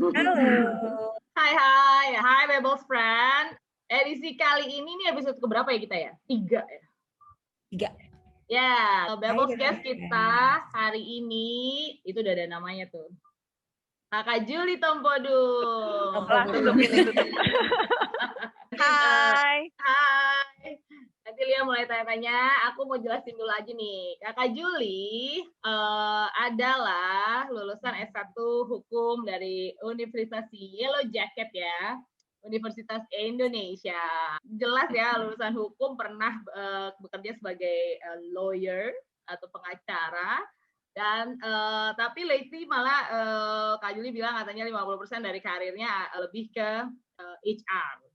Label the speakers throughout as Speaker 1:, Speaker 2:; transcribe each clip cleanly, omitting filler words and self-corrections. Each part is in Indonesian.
Speaker 1: Halo.
Speaker 2: Hai Bebels Friend. Edisi kali ini nih episode keberapa ya kita ya? 3 ya?
Speaker 1: 3.
Speaker 2: Ya,
Speaker 1: Hai
Speaker 2: Bebels Guest
Speaker 1: Bebas
Speaker 2: kita
Speaker 1: Friends.
Speaker 2: hari ini, itu udah ada namanya tuh. Kakak Juli Tompodung.
Speaker 1: Langsung
Speaker 3: tutup. Hai.
Speaker 2: Hai. Nanti Lia mulai tanya-tanya, aku mau jelasin dulu aja nih. Kakak Juli adalah lulusan S1 Hukum dari Universitas Yellow Jacket ya, Universitas Indonesia. Jelas ya, lulusan hukum pernah bekerja sebagai lawyer atau pengacara. Dan tapi lately malah Kak Juli bilang katanya 50% dari karirnya lebih ke HR.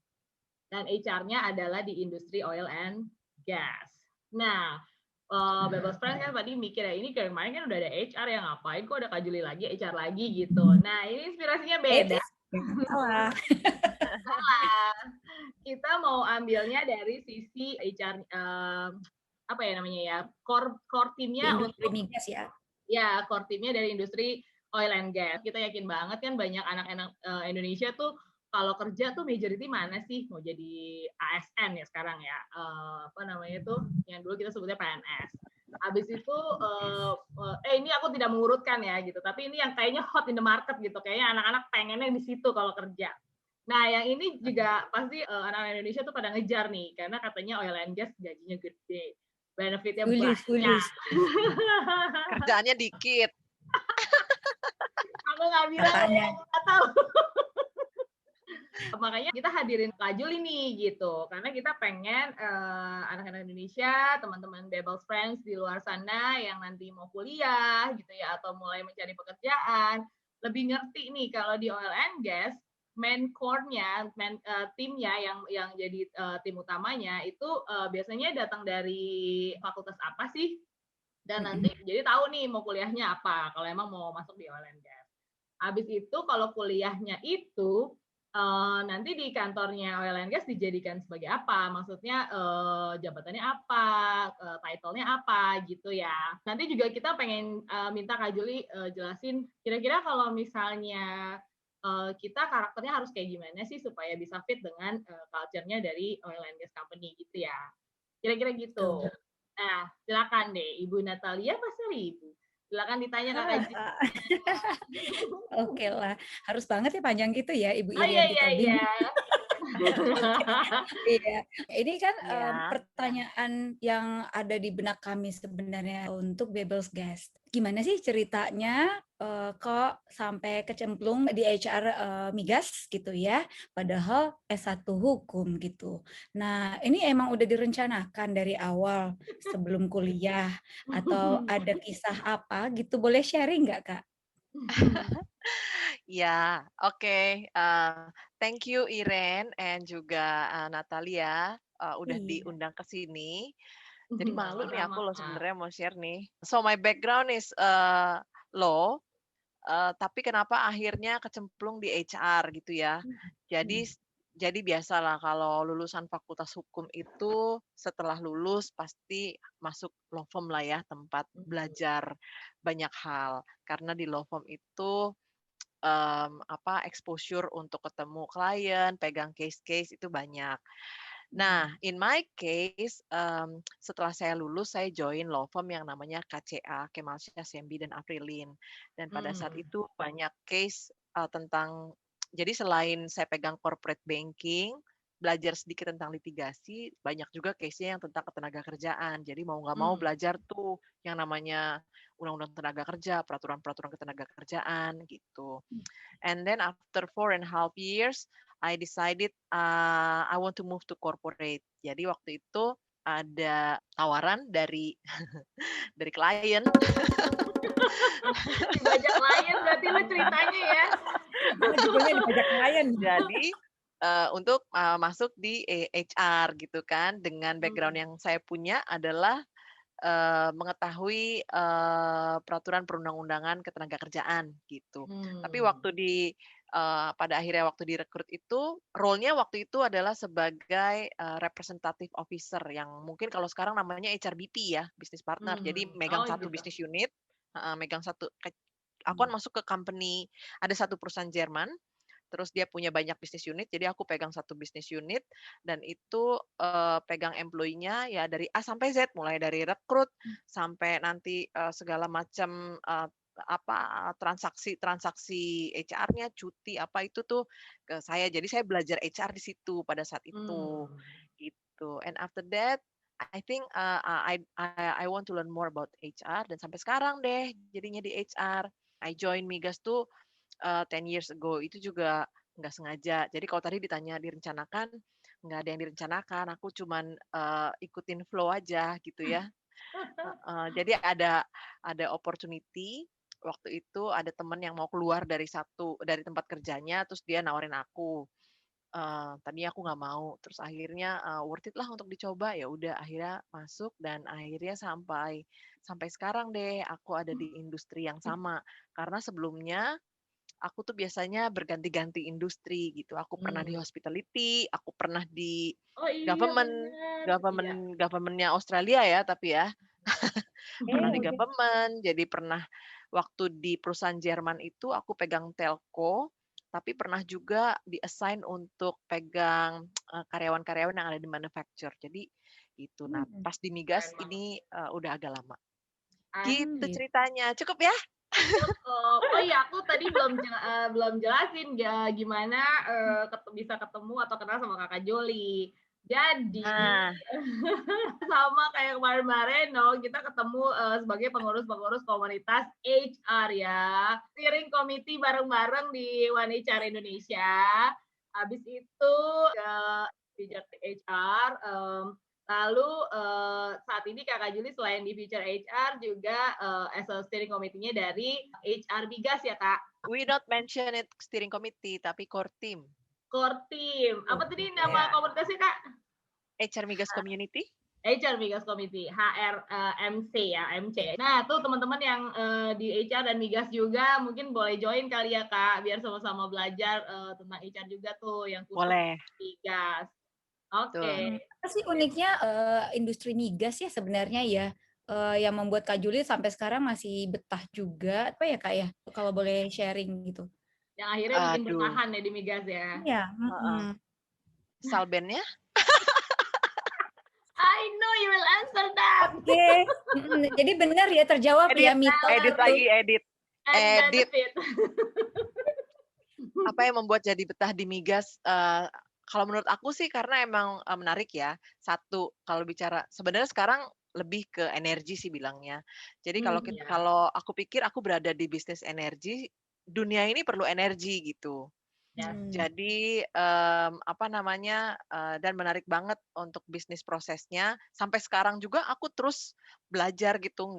Speaker 2: Dan HR-nya adalah di industri oil and gas. Nah, Bebas Friends kan tadi mikir ya, ini kemarin kan udah ada HR yang ngapain kok ada Kak Juli lagi, HR lagi gitu. Nah, ini inspirasinya beda.
Speaker 1: Salah.
Speaker 2: Kita mau ambilnya dari sisi HR apa ya namanya ya, core timnya
Speaker 1: Industri migas ya.
Speaker 2: Ya, core timnya dari industri oil and gas. Kita yakin banget kan banyak anak-anak Indonesia tuh kalau kerja tuh majority mana sih? Mau jadi ASN ya sekarang ya. Apa namanya tuh? Yang dulu kita sebutnya PNS. Habis itu ini aku tidak mengurutkan ya gitu, tapi ini yang kayaknya hot in the market gitu. Kayaknya anak-anak pengennya di situ kalau kerja. Nah, yang ini juga pasti anak-anak Indonesia tuh pada ngejar nih, karena katanya oil and gas gajinya gede, benefitnya banyak.
Speaker 3: Kerjaannya dikit.
Speaker 2: Aku nggak bilang, aku nggak tahu. Makanya kita hadirin Kak Juli nih gitu, karena kita pengen anak-anak Indonesia, teman-teman Bebels Friends di luar sana yang nanti mau kuliah gitu ya, atau mulai mencari pekerjaan, lebih ngerti nih kalau di oil and gas main core-nya, timnya yang jadi tim utamanya itu biasanya datang dari fakultas apa sih? Dan nanti jadi tahu nih mau kuliahnya apa kalau emang mau masuk di oil and gas. Habis itu kalau kuliahnya itu nanti di kantornya oil and gas dijadikan sebagai apa? Maksudnya jabatannya apa, title-nya apa gitu ya. Nanti juga kita pengen minta Kak Juli jelasin kira-kira kalau misalnya kita karakternya harus kayak gimana sih supaya bisa fit dengan culture-nya dari oil and gas company gitu ya. Kira-kira gitu. Nah, silakan deh Ibu Natalia, masa Ibu? Silakan ditanya Kakak Juli.
Speaker 1: Oke lah, harus banget ya panjang gitu ya Ibu
Speaker 2: Oh iya
Speaker 1: Irianti
Speaker 2: iya
Speaker 1: Tobing.
Speaker 2: iya.
Speaker 1: Iya, ini kan
Speaker 3: Iya.
Speaker 1: pertanyaan yang ada di benak kami sebenarnya untuk Bebels Guest. Gimana sih ceritanya kok sampai kecemplung di HR migas gitu ya, padahal S1 hukum gitu. Nah, ini emang udah direncanakan dari awal sebelum kuliah atau ada kisah apa gitu, boleh sharing nggak Kak?
Speaker 3: Ya, oke. Thank you Iren and juga Natalia udah
Speaker 1: Iya.
Speaker 3: diundang ke sini. Jadi malu nih aku loh
Speaker 2: Sama-sama.
Speaker 3: sebenarnya mau share nih. So my background is law, tapi kenapa akhirnya kecemplung di HR gitu ya. Jadi biasalah kalau lulusan fakultas hukum itu setelah lulus pasti masuk law firm lah ya, tempat belajar banyak hal. Karena di law firm itu exposure untuk ketemu klien, pegang case-case itu banyak. Nah, in my case, setelah saya lulus, saya join law firm yang namanya KCA, Kemal Syahsembi dan Aprilin. Dan pada saat itu banyak case tentang, jadi selain saya pegang corporate banking, belajar sedikit tentang litigasi, banyak juga case-nya yang tentang ketenaga kerjaan. Jadi mau nggak mau belajar tuh yang namanya undang-undang tenaga kerja, peraturan-peraturan ketenaga kerjaan gitu. And then after 4.5 years, I decided I want to move to corporate. Jadi waktu itu ada tawaran dari dari klien.
Speaker 2: Dibajak klien berarti lu ceritanya ya.
Speaker 1: Judulnya dibajak klien.
Speaker 3: Jadi untuk masuk di HR gitu kan, dengan background yang saya punya adalah mengetahui peraturan perundang-undangan ketenagakerjaan gitu. Tapi waktu pada akhirnya waktu direkrut itu, role-nya waktu itu adalah sebagai representative officer yang mungkin kalau sekarang namanya HRBP ya, business partner. Jadi megang satu
Speaker 2: gitu.
Speaker 3: business unit, megang satu Aku kan masuk ke company, ada satu perusahaan Jerman, terus dia punya banyak bisnis unit, jadi aku pegang satu bisnis unit, dan itu pegang employee-nya ya dari A sampai Z, mulai dari rekrut sampai nanti segala macam transaksi HR-nya, cuti apa itu tuh ke saya. Jadi saya belajar HR di situ pada saat itu, gitu. And after that, I think I want to learn more about HR, dan sampai sekarang deh jadinya di HR. I join Migas tuh 10 years ago, itu juga nggak sengaja. Jadi kalau tadi ditanya direncanakan, nggak ada yang direncanakan. Aku cuman ikutin flow aja gitu ya. Jadi ada opportunity. Waktu itu ada teman yang mau keluar dari tempat kerjanya, terus dia nawarin aku. Tadinya aku nggak mau, terus akhirnya worth it lah untuk dicoba. Ya udah, akhirnya masuk, dan akhirnya sampai sekarang deh aku ada di industri yang sama. Karena sebelumnya aku tuh biasanya berganti-ganti industri gitu. Aku pernah di hospitality, aku pernah di
Speaker 2: Oh iya
Speaker 3: government,
Speaker 2: benar. Iya.
Speaker 3: governmentnya Australia ya, tapi ya pernah di
Speaker 1: Oke.
Speaker 3: government. Jadi pernah waktu di perusahaan Jerman itu aku pegang telco, tapi pernah juga di-assign untuk pegang karyawan-karyawan yang ada di manufacture. Jadi itu. Nah,
Speaker 1: Hmm.
Speaker 3: pas di Migas
Speaker 2: Keren banget.
Speaker 3: ini udah agak lama.
Speaker 2: Asik.
Speaker 3: Gitu
Speaker 1: Gitu.
Speaker 3: ceritanya. Cukup ya?
Speaker 2: Cukup. Oh iya, aku tadi belum jelasin gimana bisa ketemu atau kenal sama Kakak Joli. Jadi
Speaker 3: Nah,
Speaker 2: sama kayak kemarin-kemarin, no, kita ketemu sebagai pengurus-pengurus komunitas HR ya, steering committee bareng-bareng di One HR Indonesia. Habis itu ke Future HR. Lalu saat ini Kakak Juli selain di Future HR juga as a steering committee-nya dari HR Migas ya Kak.
Speaker 3: we not mention it steering committee, tapi core team.
Speaker 2: Core team. Apa tadi nama
Speaker 3: Ya.
Speaker 2: komunitasnya Kak?
Speaker 3: HR Migas Community.
Speaker 2: HR Migas Committee, HRMC ya, MC. Nah, tuh teman-teman yang di HR dan Migas juga mungkin boleh join kali ya Kak, biar sama-sama belajar tentang HR juga tuh yang khusus
Speaker 3: Boleh.
Speaker 2: Migas.
Speaker 3: Tuh.
Speaker 2: Oke.
Speaker 1: Apa sih uniknya industri migas ya sebenarnya ya, yang membuat Kak Juli sampai sekarang masih betah juga, apa ya Kak ya? Kalau boleh sharing gitu.
Speaker 2: Yang akhirnya bikin
Speaker 3: Aduh.
Speaker 2: bertahan ya di Migas ya.
Speaker 1: Iya.
Speaker 3: Salbennya?
Speaker 2: I know you will answer that.
Speaker 1: Oke. Jadi benar ya, terjawab ya mitos
Speaker 3: Edit
Speaker 1: itu.
Speaker 3: lagi, edit.
Speaker 2: And benefit.
Speaker 3: Apa yang membuat jadi betah di Migas? Kalau menurut aku sih karena emang menarik ya. Satu, kalau bicara sebenarnya sekarang lebih ke energi sih bilangnya. Jadi
Speaker 2: Iya.
Speaker 3: kalau aku pikir aku berada di bisnis energi, dunia ini perlu energi gitu. Jadi apa namanya, dan menarik banget untuk bisnis prosesnya. Sampai sekarang juga aku terus belajar gitu,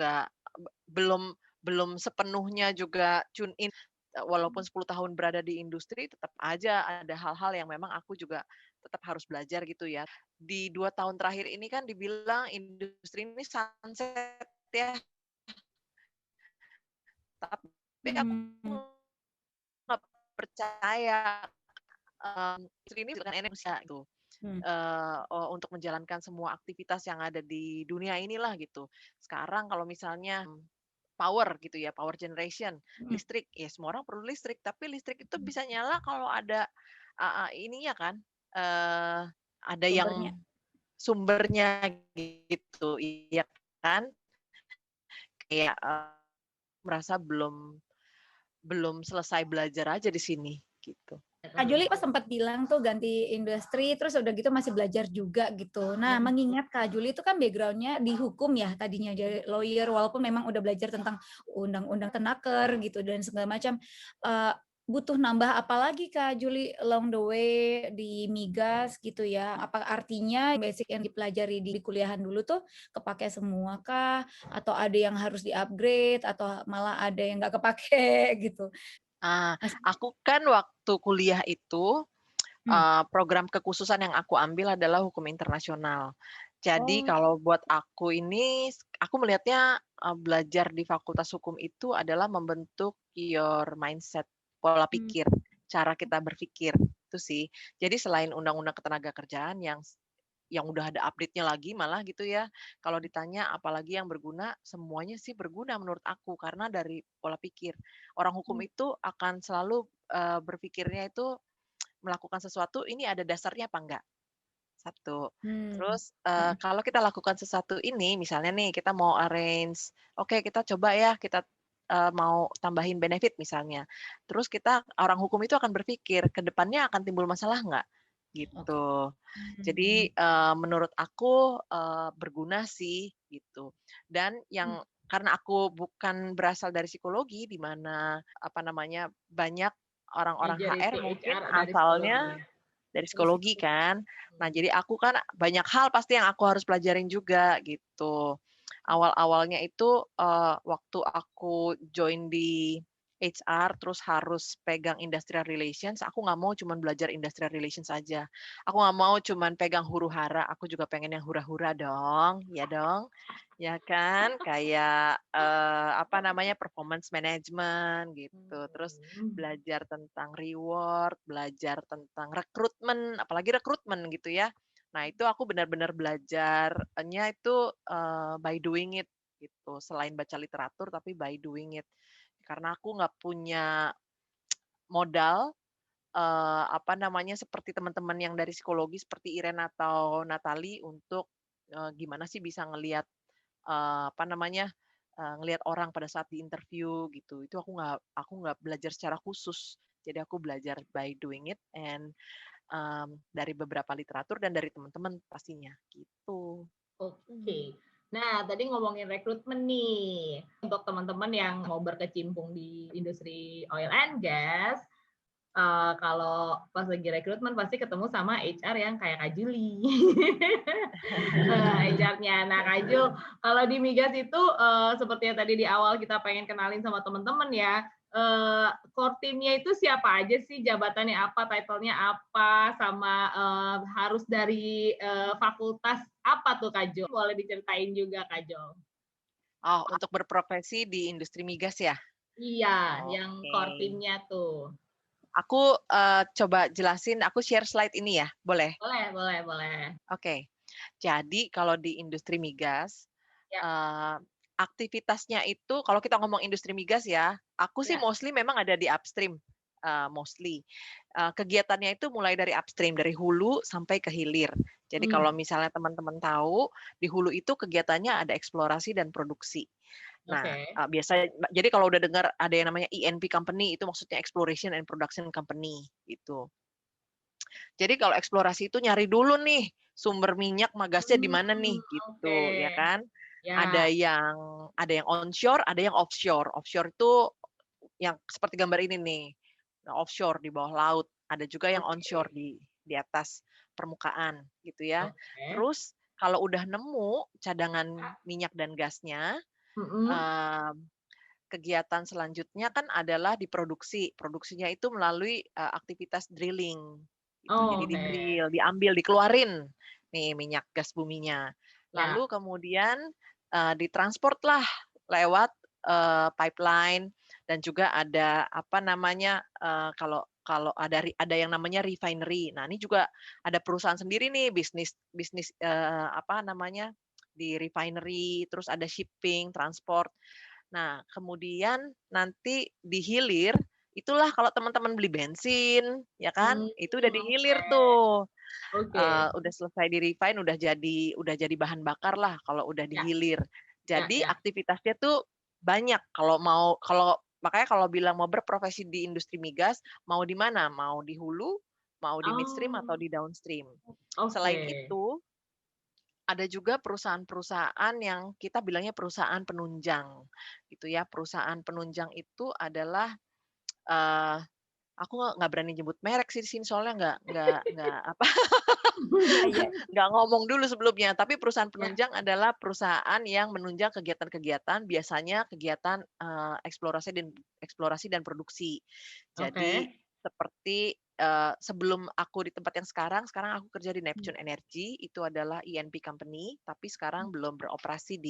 Speaker 3: belum sepenuhnya juga tune in. Walaupun 10 tahun berada di industri, tetap aja ada hal-hal yang memang aku juga tetap harus belajar gitu ya. Di 2 tahun terakhir ini kan dibilang industri ini sunset ya, tapi aku nggak percaya. Industri ini bukan Indonesia gitu. Untuk menjalankan semua aktivitas yang ada di dunia inilah gitu. Sekarang kalau misalnya power gitu ya, power generation, listrik, ya semua orang perlu listrik, tapi listrik itu bisa nyala kalau ada ininya kan, ada
Speaker 1: Sumbernya.
Speaker 3: yang sumbernya gitu, iya kan? Kayak merasa belum selesai belajar aja di sini gitu.
Speaker 1: Kak Juli pas sempat bilang tuh ganti industri, terus udah gitu masih belajar juga gitu. Nah, mengingat Kak Juli itu kan background-nya di hukum ya, tadinya jadi lawyer, walaupun memang udah belajar tentang undang-undang tenaker gitu dan segala macam. Butuh nambah apa lagi Kak Juli along the way di Migas gitu ya? Apa artinya basic yang dipelajari di kuliahan dulu tuh kepake semua kah? Atau ada yang harus di-upgrade? Atau malah ada yang nggak kepake gitu?
Speaker 3: Aku kan waktu kuliah itu program kekhususan yang aku ambil adalah hukum internasional. Jadi kalau buat aku ini, aku melihatnya belajar di Fakultas Hukum itu adalah membentuk your mindset, pola pikir, cara kita berpikir itu sih. Jadi selain undang-undang ketenaga kerjaan yang yang udah ada update-nya lagi malah gitu ya. Kalau ditanya apalagi yang berguna, semuanya sih berguna menurut aku karena dari pola pikir. Orang hukum itu akan selalu berpikirnya itu melakukan sesuatu ini ada dasarnya apa enggak. Satu.
Speaker 1: Hmm.
Speaker 3: Terus kalau kita lakukan sesuatu ini, misalnya nih kita mau arrange, oke kita coba ya kita mau tambahin benefit misalnya. Terus kita orang hukum itu akan berpikir ke depannya akan timbul masalah nggak?
Speaker 1: Oke.
Speaker 3: Gitu.
Speaker 1: Hmm.
Speaker 3: Jadi menurut aku berguna sih gitu. Dan yang karena aku bukan berasal dari psikologi di mana apa namanya banyak orang-orang
Speaker 2: Major
Speaker 3: HR
Speaker 2: itu
Speaker 3: mungkin
Speaker 2: HR dari psikologi
Speaker 3: asalnya
Speaker 2: ya.
Speaker 3: dari psikologi kan. Nah, jadi aku kan banyak hal pasti yang aku harus pelajarin juga gitu. Awal-awalnya itu waktu aku join di HR terus harus pegang industrial relations, aku nggak mau cuman belajar industrial relations aja. Aku nggak mau cuman pegang huru-hara, aku juga pengen yang hura-hura dong, ya dong. Ya kan? Kayak apa namanya performance management gitu. Terus belajar tentang reward, belajar tentang rekrutmen, apalagi rekrutmen gitu ya. Nah, itu aku benar-benar belajarnya itu by doing it gitu. Selain baca literatur tapi by doing it. Karena aku nggak punya modal apa namanya seperti teman-teman yang dari psikologi seperti Iren atau Natali untuk gimana sih bisa ngelihat apa namanya ngelihat orang pada saat di interview gitu. Itu aku nggak belajar secara khusus. Jadi aku belajar by doing it and dari beberapa literatur dan dari teman-teman pastinya gitu.
Speaker 2: Oke. Nah, tadi ngomongin rekrutmen nih. Untuk teman-teman yang mau berkecimpung di industri oil and gas, kalau pas lagi rekrutmen pasti ketemu sama HR yang kayak Kak Juli. HR-nya. Nah, Kak Jul, kalau di Migas itu seperti yang tadi di awal kita pengen kenalin sama teman-teman ya, core team-nya itu siapa aja sih, jabatannya apa, title-nya apa, sama harus dari fakultas apa tuh Kak Jul? Boleh diceritain juga Kak Jul.
Speaker 3: Oh, untuk berprofesi di industri migas ya?
Speaker 2: Iya, yang
Speaker 3: Oke.
Speaker 2: core team-nya tuh.
Speaker 3: Aku coba jelasin, aku share slide ini ya, boleh?
Speaker 2: Boleh, boleh, boleh.
Speaker 3: Oke. Jadi kalau di industri migas,
Speaker 2: Ya,
Speaker 3: aktivitasnya itu kalau kita ngomong industri migas ya, aku sih
Speaker 2: ya.
Speaker 3: mostly memang ada di upstream, mostly. Kegiatannya itu mulai dari upstream, dari hulu sampai ke hilir. Jadi kalau misalnya teman-teman tahu, di hulu itu kegiatannya ada eksplorasi dan produksi. Nah,
Speaker 2: Oke.
Speaker 3: biasanya jadi kalau udah dengar ada yang namanya E&P company, itu maksudnya exploration and production company, gitu. Jadi kalau eksplorasi itu nyari dulu nih, sumber minyak magasnya di mana nih,
Speaker 2: Oke.
Speaker 3: gitu, ya kan.
Speaker 2: Ya,
Speaker 3: Ada yang onshore, ada yang offshore. Offshore itu yang seperti gambar ini nih. Nah, offshore di bawah laut, ada juga yang onshore
Speaker 2: oke.
Speaker 3: di atas permukaan, gitu ya.
Speaker 2: Oke.
Speaker 3: Terus kalau udah nemu cadangan minyak dan gasnya,
Speaker 2: Mhm.
Speaker 3: mmm, kegiatan selanjutnya kan adalah diproduksi. Produksinya itu melalui aktivitas drilling, gitu. Jadi
Speaker 2: Oke.
Speaker 3: di-drill, diambil, dikeluarin nih minyak gas buminya.
Speaker 2: Ya.
Speaker 3: Lalu kemudian ditransportlah lewat pipeline dan juga ada apa namanya kalau kalau ada yang namanya refinery. Nah, ini juga ada perusahaan sendiri nih bisnis bisnis apa namanya di refinery, terus ada shipping, transport. Nah, kemudian nanti di hilir, itulah kalau teman-teman beli bensin, ya kan, itu udah di hilir
Speaker 2: Oke.
Speaker 3: tuh,
Speaker 2: Oke.
Speaker 3: udah selesai di-refine, udah jadi bahan bakar lah kalau udah di
Speaker 2: Ya,
Speaker 3: hilir.
Speaker 2: ya,
Speaker 3: Jadi
Speaker 2: ya.
Speaker 3: aktivitasnya tuh banyak makanya kalau bilang mau berprofesi di industri migas, mau di mana? Mau di hulu, mau di midstream, atau
Speaker 2: Oh,
Speaker 3: di downstream.
Speaker 2: oke.
Speaker 3: Selain itu ada juga perusahaan-perusahaan yang kita bilangnya perusahaan penunjang, gitu ya. Perusahaan penunjang itu adalah, eee, aku nggak berani nyebut merek sih di sini soalnya nggak apa,
Speaker 1: Iya.
Speaker 3: nggak ngomong dulu sebelumnya. Tapi perusahaan
Speaker 2: Ya,
Speaker 3: penunjang adalah perusahaan yang menunjang kegiatan-kegiatan, biasanya kegiatan, eksplorasi dan produksi. Jadi
Speaker 2: oke.
Speaker 3: seperti sebelum aku di tempat yang sekarang aku kerja di Neptune Energy, itu adalah E&P company, tapi sekarang belum beroperasi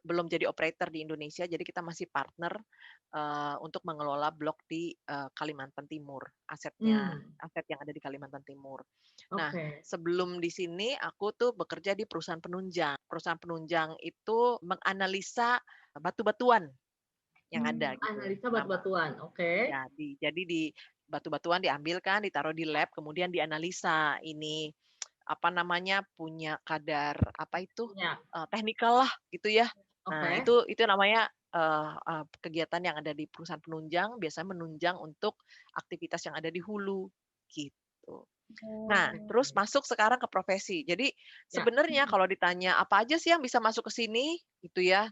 Speaker 3: belum jadi operator di Indonesia, jadi kita masih partner untuk mengelola blok di Kalimantan Timur, aset yang ada di Kalimantan Timur. Nah,
Speaker 2: Oke.
Speaker 3: sebelum di sini aku tuh bekerja di perusahaan penunjang. Perusahaan penunjang itu menganalisa batu-batuan yang ada gitu.
Speaker 2: Analisa batu-batuan, oke.
Speaker 3: Ya, jadi di batu-batuan diambil kan, ditaruh di lab, kemudian dianalisa ini apa namanya punya kadar apa itu
Speaker 2: Ya,
Speaker 3: teknikal lah gitu ya. Nah
Speaker 2: oke.
Speaker 3: itu namanya kegiatan yang ada di perusahaan penunjang, biasanya menunjang untuk aktivitas yang ada di hulu gitu. Nah,
Speaker 1: Oh.
Speaker 3: terus masuk sekarang ke profesi. Jadi
Speaker 2: Ya.
Speaker 3: sebenarnya kalau ditanya apa aja sih yang bisa masuk ke sini, gitu ya,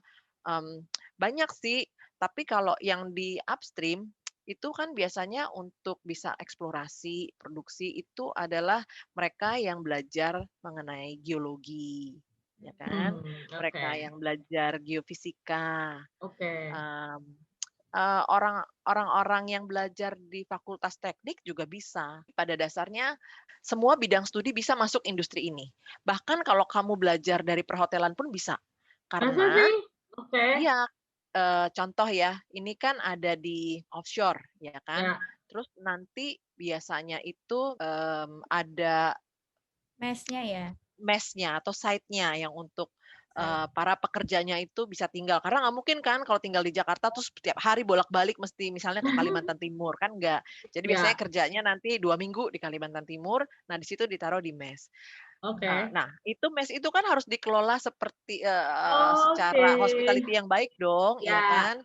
Speaker 3: banyak sih. Tapi kalau yang di upstream itu kan biasanya untuk bisa eksplorasi, produksi itu adalah mereka yang belajar mengenai geologi, ya kan?
Speaker 2: Oke.
Speaker 3: Mereka yang belajar geofisika,
Speaker 2: Oke.
Speaker 3: mmm, orang-orang yang belajar di fakultas teknik juga bisa. Pada dasarnya semua bidang studi bisa masuk industri ini. Bahkan kalau kamu belajar dari perhotelan pun bisa.
Speaker 2: Masa
Speaker 3: Karena
Speaker 2: sih? Oke.
Speaker 3: iya, contoh ya, ini kan ada di offshore, ya kan.
Speaker 2: Ya.
Speaker 3: Terus nanti biasanya itu, ada
Speaker 1: Mesnya ya?
Speaker 3: mesnya atau site-nya yang untuk,
Speaker 2: Site.
Speaker 3: para pekerjanya itu bisa tinggal. Karena nggak mungkin kan kalau tinggal di Jakarta terus setiap hari bolak-balik mesti misalnya ke Kalimantan Timur, kan enggak. Jadi biasanya
Speaker 2: Ya.
Speaker 3: kerjanya nanti 2 minggu di Kalimantan Timur, nah di situ ditaruh di mes.
Speaker 2: Oke.
Speaker 3: Nah itu mes itu kan harus dikelola seperti,
Speaker 2: Oke.
Speaker 3: secara hospitality yang baik dong, ya
Speaker 2: Ya,
Speaker 3: kan.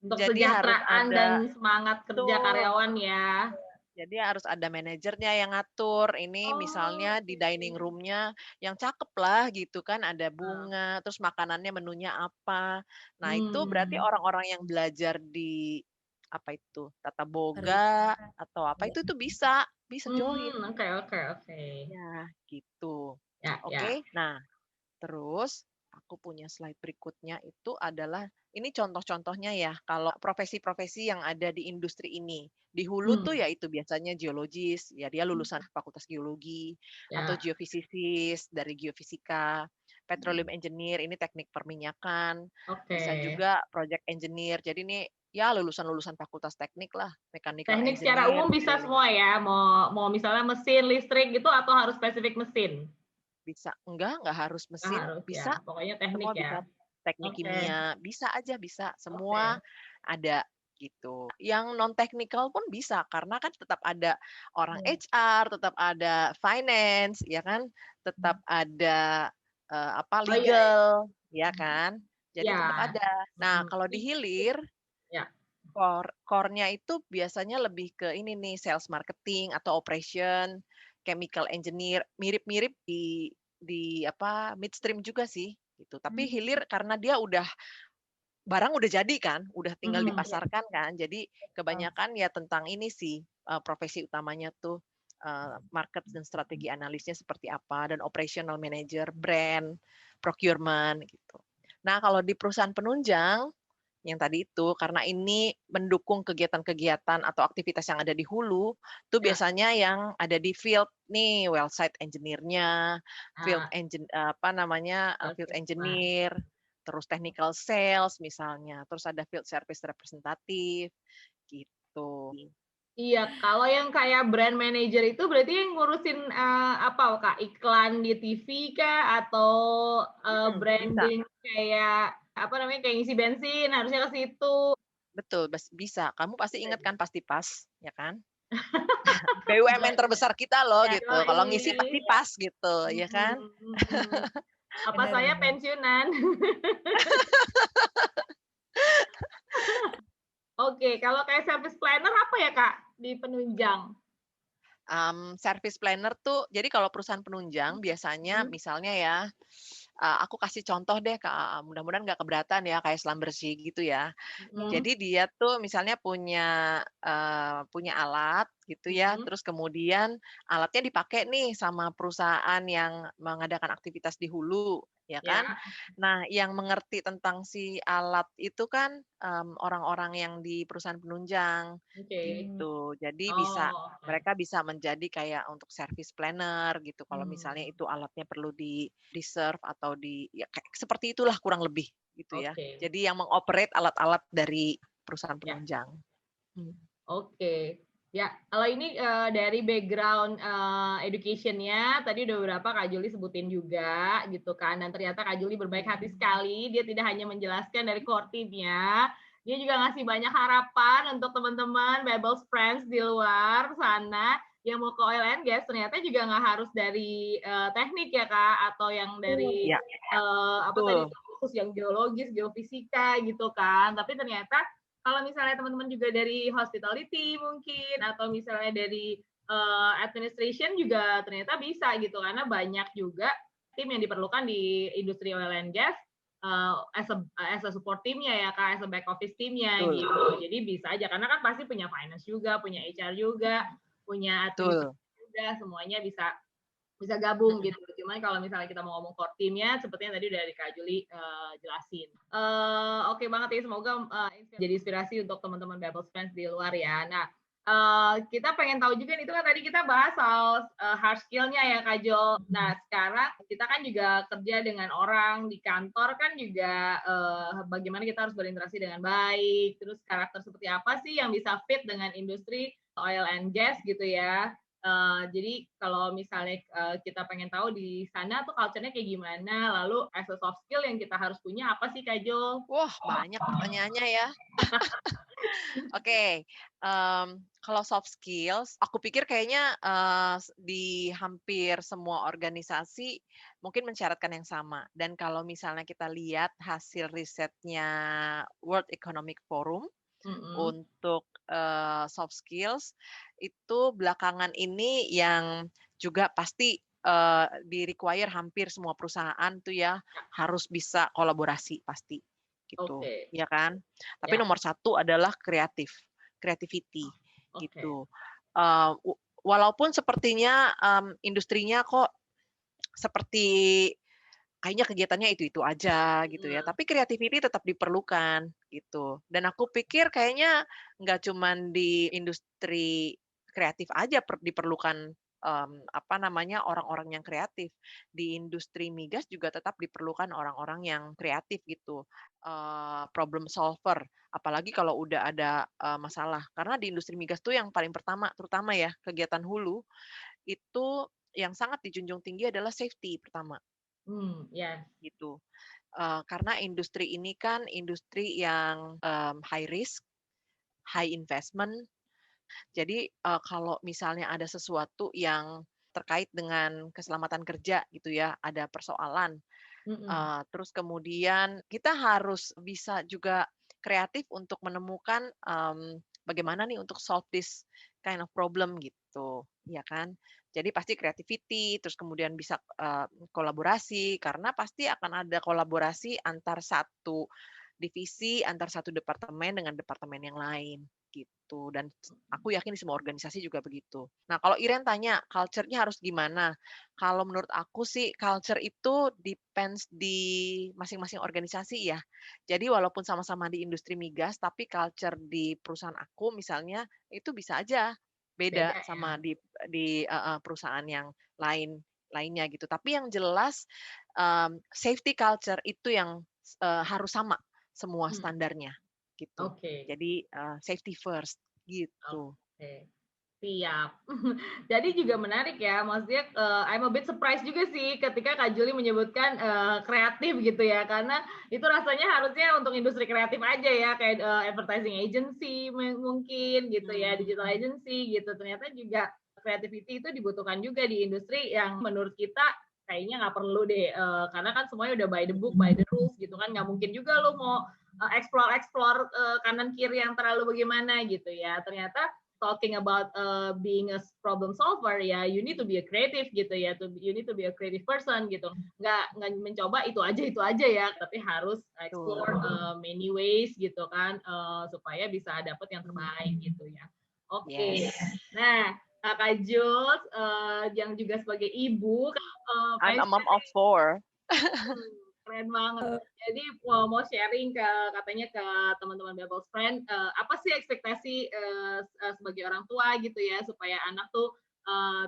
Speaker 2: untuk
Speaker 3: Jadi harus
Speaker 2: kesejahteraan dan
Speaker 3: ada
Speaker 2: semangat kerja
Speaker 3: betul.
Speaker 2: karyawan ya.
Speaker 3: Jadi harus ada manajernya yang ngatur, ini misalnya di
Speaker 2: Oke.
Speaker 3: dining room-nya yang cakep lah gitu kan, ada
Speaker 2: Heeh.
Speaker 3: bunga, terus makanannya menunya apa. Nah itu berarti
Speaker 2: Hmm.
Speaker 3: orang-orang yang belajar di, apa itu, tata boga
Speaker 1: Perizinan.
Speaker 3: atau apa
Speaker 1: Ya.
Speaker 3: itu bisa join.
Speaker 2: Oke, oke, oke.
Speaker 3: Ya, gitu.
Speaker 2: Ya, ya.
Speaker 3: Oke, nah terus aku punya slide berikutnya itu adalah ini contoh-contohnya ya kalau profesi-profesi yang ada di industri ini. Di hulu tuh
Speaker 2: Hmm.
Speaker 3: ya itu biasanya geologis, ya dia lulusan fakultas geologi atau
Speaker 2: Ya.
Speaker 3: geofisisis dari geofisika, petroleum engineer ini teknik perminyakan,
Speaker 2: Oke.
Speaker 3: bisa juga project engineer. Jadi ini ya lulusan-lulusan fakultas teknik lah, mechanical
Speaker 2: Teknik secara
Speaker 3: engineer,
Speaker 2: umum bisa
Speaker 3: drilling.
Speaker 2: semua ya, mau misalnya mesin, listrik gitu atau harus spesifik mesin?
Speaker 3: Bisa nggak harus
Speaker 2: Nggak
Speaker 3: mesin,
Speaker 2: harus ya,
Speaker 3: bisa.
Speaker 2: pokoknya teknik
Speaker 3: Semua
Speaker 2: ya.
Speaker 3: bisa, teknik
Speaker 2: Oke,
Speaker 3: kimia, bisa aja, bisa. Semua
Speaker 2: oke.
Speaker 3: ada gitu. Yang non teknikal pun bisa karena kan tetap ada orang
Speaker 1: Ya.
Speaker 3: HR, tetap ada finance, ya kan? Tetap ada apa
Speaker 2: Oh iya, iya.
Speaker 3: legal, ya kan? Jadi tetap
Speaker 2: Ya.
Speaker 3: ada. Nah,
Speaker 2: Mhm.
Speaker 3: kalau di hilir
Speaker 2: Ya.
Speaker 3: core-nya itu biasanya lebih ke ini nih, sales marketing atau operation, chemical engineer, mirip-mirip di apa, midstream juga sih, gitu. Tapi
Speaker 2: Hmm.
Speaker 3: hilir karena dia barang udah jadi kan, udah tinggal
Speaker 2: Mhm.
Speaker 1: Ya.
Speaker 3: dipasarkan kan, jadi
Speaker 1: Betul.
Speaker 3: kebanyakan ya tentang ini sih, profesi utamanya tuh, market dan strategi analisnya seperti apa, dan operational manager, brand, procurement, gitu. Nah, kalau di perusahaan penunjang yang tadi itu, karena ini mendukung kegiatan-kegiatan atau aktivitas yang ada di hulu, itu
Speaker 2: Ya.
Speaker 3: biasanya yang ada di field nih, well site engineer-nya,
Speaker 2: Ah,
Speaker 3: apa namanya, field
Speaker 2: oke. Nah,
Speaker 3: engineer, terus technical sales misalnya, terus ada field service representative, gitu.
Speaker 2: iya, kalau yang kayak brand manager itu berarti yang ngurusin, apa Kak, iklan di TV kah atau,
Speaker 3: Bisa,
Speaker 2: branding kayak, apa namanya, kayak ngisi bensin harusnya ke situ.
Speaker 3: betul, bisa. Kamu pasti ingat
Speaker 2: Oke.
Speaker 3: kan Pastipas, ya kan? BUMN terbesar kita loh
Speaker 1: Ya.
Speaker 3: gitu, kalau ngisi
Speaker 2: Yoi.
Speaker 3: pasti pas gitu, ya kan?
Speaker 2: Mhm, mhm. Apa saya
Speaker 1: Benar-benar.
Speaker 2: pensiunan? Oke, kalau kayak service planner apa ya, Kak, di penunjang?
Speaker 3: Service planner tuh jadi kalau perusahaan penunjang biasanya
Speaker 2: Mhm,
Speaker 3: misalnya ya, aku kasih contoh deh mudah-mudahan nggak keberatan ya kayak Schlumberger gitu ya.
Speaker 2: mhm,
Speaker 3: Jadi dia tuh misalnya punya alat gitu ya. Terus kemudian alatnya dipakai nih sama perusahaan yang mengadakan aktivitas di hulu, ya
Speaker 2: Ya,
Speaker 3: kan. Nah, yang mengerti tentang si alat itu kan orang-orang yang di perusahaan penunjang
Speaker 2: oke.
Speaker 3: gitu. Jadi
Speaker 2: Oh, oke.
Speaker 3: mereka bisa menjadi kayak untuk service planner gitu. Kalau misalnya
Speaker 2: Hmm,
Speaker 3: itu alatnya perlu di reserve atau ya kayak seperti itulah kurang lebih gitu ya.
Speaker 2: oke.
Speaker 3: Jadi yang mengoperate alat-alat dari perusahaan
Speaker 2: Ya.
Speaker 3: penunjang. Hmm.
Speaker 2: Oke. Ya, kalau ini dari background education-nya, tadi udah beberapa Kak Juli sebutin juga gitu kan. Dan ternyata Kak Juli berbaik hati sekali. Dia tidak hanya menjelaskan dari core team-nya, dia juga ngasih banyak harapan untuk teman-teman Babel's Friends di luar sana yang mau ke oil and gas. Ternyata juga nggak harus dari teknik ya Kak, atau yang dari
Speaker 3: Ya,
Speaker 2: apa tadi
Speaker 3: betul.
Speaker 2: khusus yang geologis, geofisika gitu kan. Tapi ternyata kalau misalnya teman-teman juga dari hospitality mungkin atau misalnya dari administration juga ternyata bisa gitu karena banyak juga tim yang diperlukan di industri oil and gas as a support timnya ya kak, as a back office timnya
Speaker 3: Betul.
Speaker 2: gitu. Jadi bisa aja karena kan pasti punya finance juga, punya HR juga, punya
Speaker 3: Betul.
Speaker 2: administrasi juga, semuanya bisa gabung gitu. Cuman kalau misalnya kita mau ngomong core teamnya, sepertinya tadi udah dari Kak Juli jelasin. Oke banget ya, semoga jadi inspirasi untuk teman-teman Babel's Friends di luar ya. Nah, kita pengen tahu juga nih, itu kan tadi kita bahas soal hard skill-nya ya Kak Jo. Nah, sekarang kita kan juga kerja dengan orang di kantor kan juga bagaimana kita harus berinteraksi dengan baik, terus karakter seperti apa sih yang bisa fit dengan industri oil and gas gitu ya. Jadi kalau misalnya kita pengen tahu di sana tuh culture-nya kayak gimana, lalu as a soft skill yang kita harus punya apa sih Kak Jo?
Speaker 3: Wah, banyak pertanyaannya ya. Oke, kalau soft skills, aku pikir kayaknya di hampir semua organisasi mungkin mensyaratkan yang sama. Dan kalau misalnya kita lihat hasil risetnya World Economic Forum
Speaker 2: Mm-mm.
Speaker 3: untuk soft skills, itu belakangan ini yang juga pasti di-require hampir semua perusahaan tuh ya harus bisa kolaborasi pasti gitu,
Speaker 2: Oke,
Speaker 3: ya kan? Tapi
Speaker 2: ya,
Speaker 3: nomor satu adalah creativity
Speaker 2: oke.
Speaker 3: gitu. Walaupun sepertinya industrinya kok seperti kayaknya kegiatannya itu-itu aja gitu ya,
Speaker 2: Hmm,
Speaker 3: tapi creativity tetap diperlukan gitu. Dan aku pikir kayaknya nggak cuman di industri kreatif aja diperlukan, apa namanya, orang-orang yang kreatif. Di industri migas juga tetap diperlukan orang-orang yang kreatif gitu, problem solver, apalagi kalau udah ada, masalah. Karena di industri migas tuh yang paling pertama terutama ya, kegiatan hulu, itu yang sangat dijunjung tinggi adalah safety pertama.
Speaker 2: ya,
Speaker 3: Gitu. Karena industri ini kan industri yang, high risk, high investment. Jadi, kalau misalnya ada sesuatu yang terkait dengan keselamatan kerja gitu ya, ada persoalan,
Speaker 2: mm-mm.
Speaker 3: terus kemudian kita harus bisa juga kreatif untuk menemukan, bagaimana nih untuk solve this kind of problem gitu, ya kan. Jadi pasti creativity, terus kemudian bisa, kolaborasi, karena pasti akan ada kolaborasi antar satu divisi, antar satu departemen dengan departemen yang lain, gitu. Dan aku yakin di semua organisasi juga begitu. Nah, kalau Iren tanya culture-nya harus gimana? Kalau menurut aku sih culture itu depends di masing-masing organisasi ya. Jadi walaupun sama-sama di industri migas, tapi culture di perusahaan aku misalnya itu bisa aja beda
Speaker 2: Beda ya.
Speaker 3: sama di perusahaan yang lainnya gitu. Tapi yang jelas safety culture itu yang harus sama semua
Speaker 2: Hmm,
Speaker 3: standarnya gitu.
Speaker 2: oke,
Speaker 3: Jadi safety first gitu.
Speaker 2: oke. Siap. Jadi juga menarik ya, maksudnya I'm a bit surprised juga sih ketika Kak Juli menyebutkan kreatif gitu ya, karena itu rasanya harusnya untuk industri kreatif aja ya, kayak advertising agency mungkin gitu ya,
Speaker 3: Hmm,
Speaker 2: digital agency gitu. Ternyata juga creativity itu dibutuhkan juga di industri yang menurut kita kayaknya nggak perlu deh, karena kan semuanya udah by the book, by the rules gitu kan, nggak mungkin juga lo mau explore kanan kiri yang terlalu bagaimana gitu ya. Ternyata talking about being a problem solver ya, you need to be a creative gitu ya, you need to be a creative person gitu, nggak mencoba itu aja ya, tapi harus
Speaker 3: betul.
Speaker 2: explore many ways gitu kan, supaya bisa dapet yang terbaik gitu ya. Oke.
Speaker 3: Yes.
Speaker 2: Nah, Kak Jules, yang juga sebagai ibu,
Speaker 3: I'm a mom
Speaker 2: passion
Speaker 3: of 4.
Speaker 2: keren banget.
Speaker 1: Eh,
Speaker 2: Jadi mau sharing katanya ke teman-teman Bubbles Friend, apa sih ekspektasi sebagai orang tua gitu ya, supaya anak tuh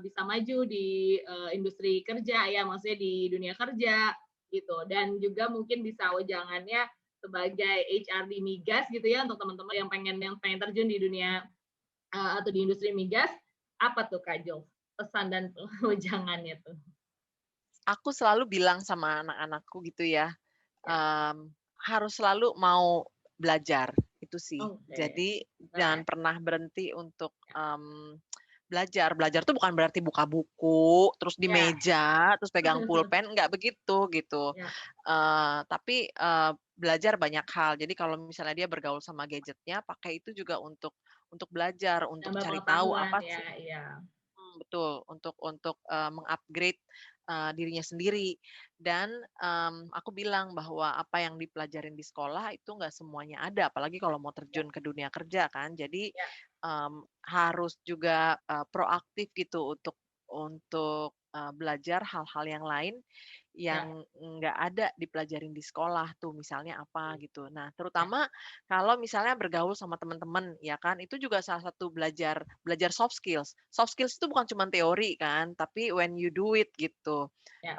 Speaker 2: bisa maju di industri kerja ya, maksudnya di dunia kerja gitu. Dan juga mungkin bisa wejangannya sebagai HRD migas gitu ya, untuk teman-teman yang pengen terjun di dunia atau di industri migas, apa tuh Kak Jules? Pesan dan wejangannya tuh.
Speaker 3: Aku selalu bilang sama anak-anakku gitu ya,
Speaker 2: Ya.
Speaker 3: harus selalu mau belajar, itu sih.
Speaker 2: Oke.
Speaker 3: Jadi jangan
Speaker 2: Keren.
Speaker 3: pernah berhenti untuk, belajar. Belajar tuh bukan berarti buka buku, terus di
Speaker 2: Ya.
Speaker 3: meja, terus pegang pulpen, nggak begitu, gitu.
Speaker 2: Ya.
Speaker 3: Tapi, belajar banyak hal. Jadi kalau misalnya dia bergaul sama gadgetnya, pakai itu juga untuk belajar, untuk
Speaker 2: Nambah
Speaker 3: cari tahu
Speaker 2: pengetahuan
Speaker 3: apa
Speaker 2: ya,
Speaker 3: sih.
Speaker 2: iya.
Speaker 3: Betul, untuk meng-upgrade, dirinya sendiri. Dan, aku bilang bahwa apa yang dipelajarin di sekolah itu nggak semuanya ada, apalagi kalau mau
Speaker 2: Ya.
Speaker 3: terjun ke dunia kerja kan. Jadi,
Speaker 2: Ya.
Speaker 3: harus juga, proaktif gitu untuk belajar hal-hal yang lain
Speaker 2: Ya.
Speaker 3: yang nggak ada dipelajarin di sekolah tuh, misalnya apa gitu. Nah,
Speaker 2: Ya.
Speaker 3: terutama kalau misalnya bergaul sama teman-teman, ya kan, itu juga salah satu belajar belajar soft skills. Soft skills itu bukan cuma teori kan, tapi when you do it gitu.
Speaker 2: Ya.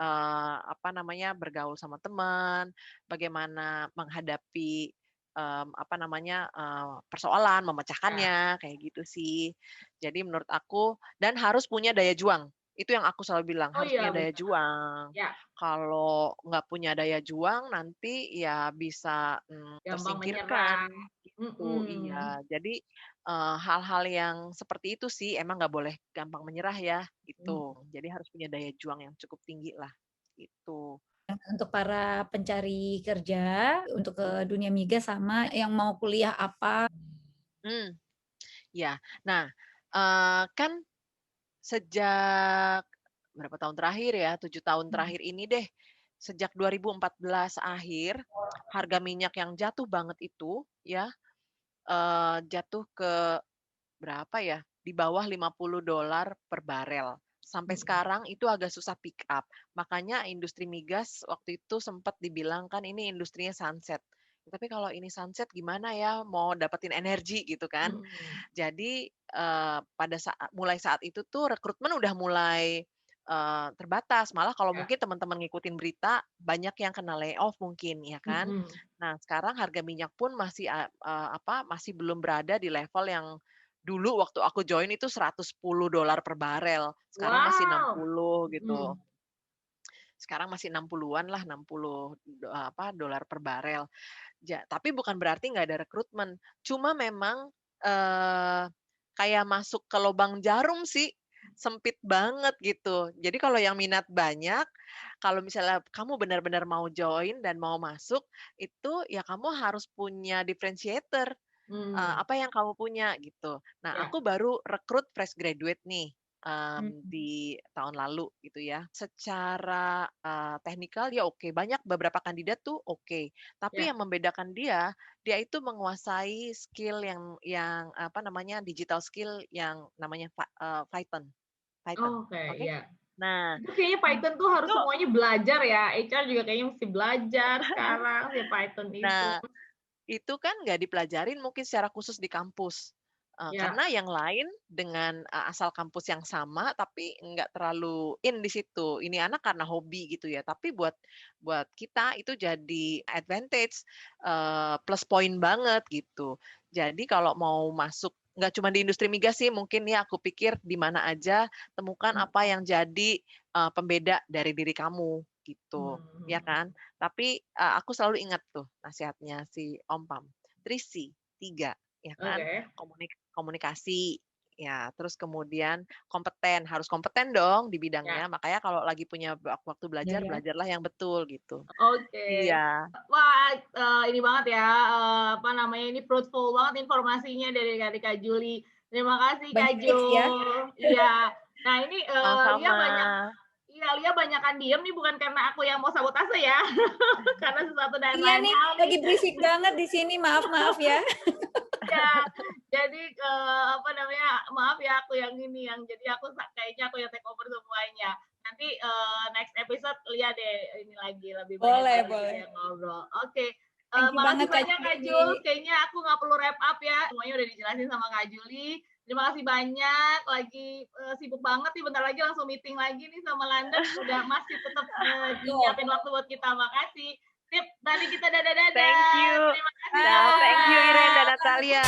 Speaker 3: Apa namanya, bergaul sama teman, bagaimana menghadapi, apa namanya, persoalan,
Speaker 2: Ya.
Speaker 3: memecahkannya, kayak gitu sih. Jadi menurut aku dan harus punya daya juang. Itu yang aku selalu bilang,
Speaker 2: Oh
Speaker 3: harus
Speaker 2: iya,
Speaker 3: punya daya
Speaker 2: benar.
Speaker 3: juang.
Speaker 2: Ya.
Speaker 3: Kalau nggak punya daya juang nanti ya bisa,
Speaker 2: Gampang
Speaker 3: tersingkirkan,
Speaker 2: menyerah.
Speaker 3: gitu. Iya, jadi, hal-hal yang seperti itu sih emang nggak boleh gampang menyerah ya, gitu. Jadi harus punya daya juang yang cukup tinggi lah, gitu.
Speaker 1: Untuk para pencari kerja, untuk ke dunia migas sama yang mau kuliah apa.
Speaker 3: Hmm, ya. Nah, kan sejak berapa tahun terakhir ya, 7 tahun terakhir ini deh, sejak 2014 akhir, harga minyak yang jatuh banget itu ya, jatuh ke berapa ya, di bawah $50 per barel. Sampai sekarang itu agak susah pick up. Makanya industri migas waktu itu sempat dibilang kan ini industrinya sunset. Tapi kalau ini sunset gimana ya mau dapetin energi gitu kan. Jadi, mulai saat itu tuh rekrutmen udah mulai, terbatas, malah kalau
Speaker 2: Ya.
Speaker 3: mungkin teman-teman ngikutin berita, banyak yang kena layoff mungkin, ya kan. Nah, sekarang harga minyak pun masih, masih belum berada di level yang dulu waktu aku join itu $110 per barel, sekarang masih
Speaker 2: Wow.
Speaker 3: 60 gitu. Sekarang masih 60-an lah, 60 dolar per barel. Tapi bukan berarti nggak ada rekrutmen, cuma memang, kayak masuk ke lubang jarum sih, sempit banget gitu. Jadi kalau yang minat banyak, kalau misalnya kamu benar-benar mau join dan mau masuk, itu ya kamu harus punya differentiator, apa yang kamu punya gitu. Nah,
Speaker 2: Ya.
Speaker 3: aku baru rekrut fresh graduate nih,
Speaker 1: Mhm.
Speaker 3: di tahun lalu gitu ya. Secara, teknikal ya oke, banyak beberapa kandidat tuh oke. Tapi
Speaker 2: Ya.
Speaker 3: yang membedakan dia, dia itu menguasai skill yang apa namanya, digital skill yang namanya Python Python,
Speaker 2: Oke,
Speaker 3: oke?
Speaker 2: ya.
Speaker 3: Nah,
Speaker 2: Itu kayaknya Python tuh harus
Speaker 3: itu
Speaker 2: semuanya belajar ya. HR juga kayaknya mesti belajar sekarang si Python itu.
Speaker 3: nah itu kan nggak dipelajarin mungkin secara khusus di kampus,
Speaker 2: Ya.
Speaker 3: karena yang lain dengan, asal kampus yang sama tapi nggak terlalu in di situ. Ini anak karena hobi gitu ya, tapi buat buat kita itu jadi advantage, plus point banget gitu. Jadi kalau mau masuk nggak cuma di industri migas sih mungkin ya, aku pikir di mana aja temukan apa yang jadi, pembeda dari diri kamu gitu, ya kan? Tapi, aku selalu ingat tuh nasihatnya si Om Pam, 3C, 3, ya kan?
Speaker 2: Oke.
Speaker 3: Komunikasi, ya, terus kemudian kompeten, harus kompeten dong di
Speaker 2: Ya.
Speaker 3: bidangnya, makanya kalau lagi punya waktu
Speaker 1: Ya,
Speaker 3: belajar,
Speaker 1: ya.
Speaker 3: belajarlah yang betul gitu.
Speaker 2: Oke.
Speaker 3: Iya,
Speaker 2: Wah, ini banget ya, apa namanya, ini fruitful banget informasinya dari Kak Juli. Terima kasih Kak
Speaker 1: Banyak tips ya.
Speaker 2: Jul. Iya. Nah ini,
Speaker 3: sama-sama.
Speaker 2: Lia banyakan diem nih bukan karena aku yang mau sabotase ya, karena sesuatu dan
Speaker 1: Iya
Speaker 2: lain
Speaker 1: nih,
Speaker 2: hal nih.
Speaker 1: lagi berisik banget di sini, maaf-maaf ya.
Speaker 2: Ya, Jadi apa namanya, maaf ya aku yang ini yang jadi kayaknya aku yang take over semuanya. Nanti next episode lihat deh ini lagi lebih banyak
Speaker 1: Boleh,
Speaker 2: lagi kita
Speaker 1: boleh.
Speaker 2: yang ngobrol. Oke.
Speaker 1: Thank you
Speaker 2: Makasih
Speaker 1: banget Kak
Speaker 2: banyak Kak
Speaker 1: Juli.
Speaker 2: Jules. Kayaknya aku nggak perlu wrap up ya. Semuanya udah dijelasin sama Kak Juli. Terima kasih banyak. Lagi sibuk banget nih. Bentar lagi langsung meeting lagi nih sama London. Udah masih tetap nyiapin waktu buat kita. Makasih. Sip, tadi kita dadah-dadah.
Speaker 3: Thank you.
Speaker 2: Terima kasih
Speaker 3: Dah, thank you Iren dan
Speaker 2: semua.
Speaker 3: Natalia.